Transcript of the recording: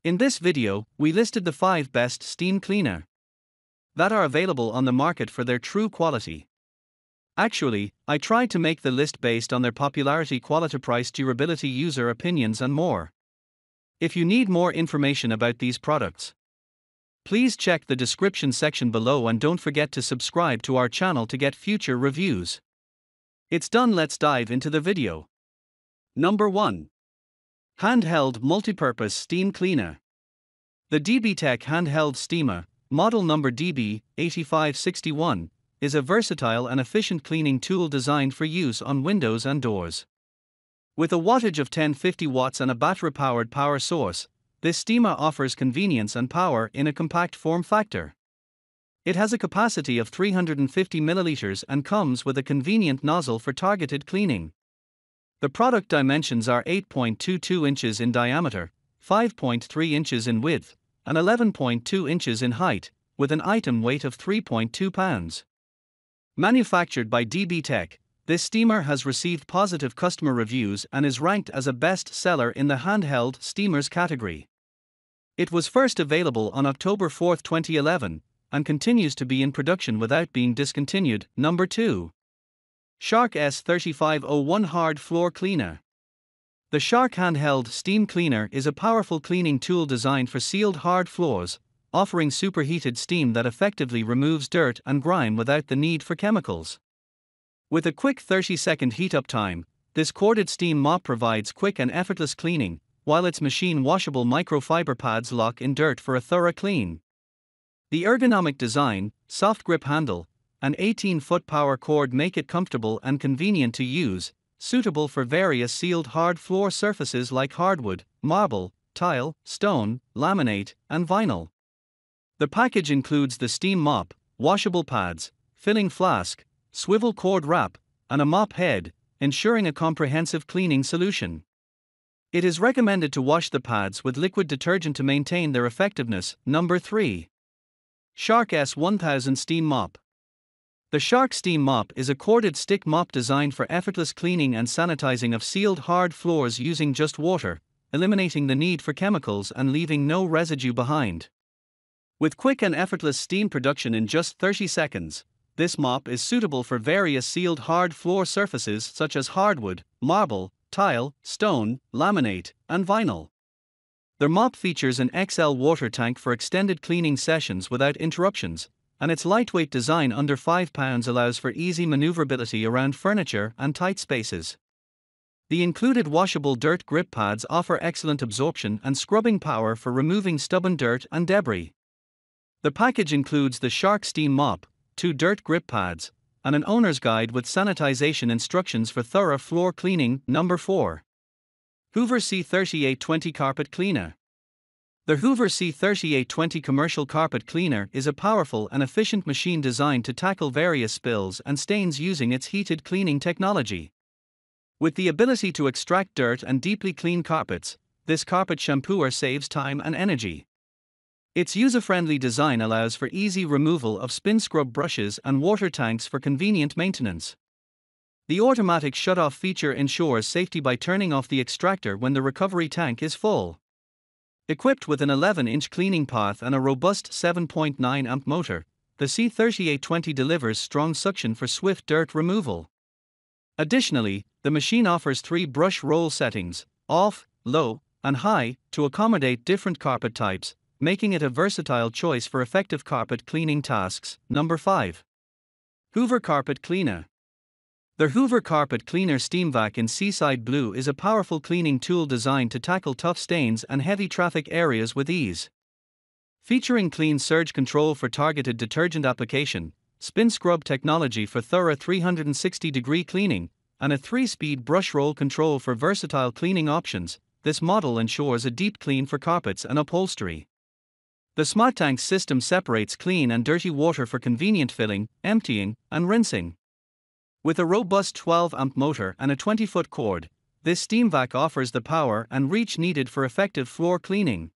In this video, we listed the 5 best steam cleaner that are available on the market for their true quality. Actually, I tried to make the list based on their popularity, quality, price, durability, user opinions, and more. If you need more information about these products, please check the description section below and don't forget to subscribe to our channel to get future reviews. It's done, let's dive into the video. Number 1. Handheld Multipurpose Steam Cleaner. The DB-Tech Handheld Steamer, model number DB8561, is a versatile and efficient cleaning tool designed for use on windows and doors. With a wattage of 1050 watts and a battery-powered power source, this steamer offers convenience and power in a compact form factor. It has a capacity of 350 milliliters and comes with a convenient nozzle for targeted cleaning. The product dimensions are 8.22 inches in diameter, 5.3 inches in width, and 11.2 inches in height, with an item weight of 3.2 pounds. Manufactured by DB-Tech, this steamer has received positive customer reviews and is ranked as a best seller in the handheld steamers category. It was first available on October 4, 2011, and continues to be in production without being discontinued. Number 2. Shark S3501 Hard Floor Cleaner. The Shark Handheld Steam Cleaner is a powerful cleaning tool designed for sealed hard floors, offering superheated steam that effectively removes dirt and grime without the need for chemicals. With a quick 30-second heat-up time, this corded steam mop provides quick and effortless cleaning, while its machine-washable microfiber pads lock in dirt for a thorough clean. The ergonomic design, soft grip handle, and 18-foot power cord make it comfortable and convenient to use, suitable for various sealed hard floor surfaces like hardwood, marble, tile, stone, laminate, and vinyl. The package includes the steam mop, washable pads, filling flask, swivel cord wrap, and a mop head, ensuring a comprehensive cleaning solution. It is recommended to wash the pads with liquid detergent to maintain their effectiveness. Number 3. Shark S1000 Steam Mop. The Shark Steam Mop is a corded stick mop designed for effortless cleaning and sanitizing of sealed hard floors using just water, eliminating the need for chemicals and leaving no residue behind. With quick and effortless steam production in just 30 seconds, this mop is suitable for various sealed hard floor surfaces such as hardwood, marble, tile, stone, laminate, and vinyl. The mop features an XL water tank for extended cleaning sessions without interruptions, and its lightweight design under 5 pounds allows for easy maneuverability around furniture and tight spaces. The included washable dirt grip pads offer excellent absorption and scrubbing power for removing stubborn dirt and debris. The package includes the Shark Steam Mop, 2 dirt grip pads, and an owner's guide with sanitization instructions for thorough floor cleaning. Number 4. Hoover C3820 Carpet Cleaner. The Hoover C3820 commercial carpet cleaner is a powerful and efficient machine designed to tackle various spills and stains using its heated cleaning technology. With the ability to extract dirt and deeply clean carpets, this carpet shampooer saves time and energy. Its user-friendly design allows for easy removal of spin scrub brushes and water tanks for convenient maintenance. The automatic shut-off feature ensures safety by turning off the extractor when the recovery tank is full. Equipped with an 11-inch cleaning path and a robust 7.9 amp motor, the C3820 delivers strong suction for swift dirt removal. Additionally, the machine offers 3 brush roll settings, off, low, and high, to accommodate different carpet types, making it a versatile choice for effective carpet cleaning tasks. Number 5. Hoover Carpet Cleaner. The Hoover Carpet Cleaner Steam Vac in Seaside Blue is a powerful cleaning tool designed to tackle tough stains and heavy traffic areas with ease. Featuring clean surge control for targeted detergent application, spin scrub technology for thorough 360-degree cleaning, and a 3-speed brush roll control for versatile cleaning options, this model ensures a deep clean for carpets and upholstery. The Smart Tank system separates clean and dirty water for convenient filling, emptying, and rinsing. With a robust 12-amp motor and a 20-foot cord, this steam vac offers the power and reach needed for effective floor cleaning.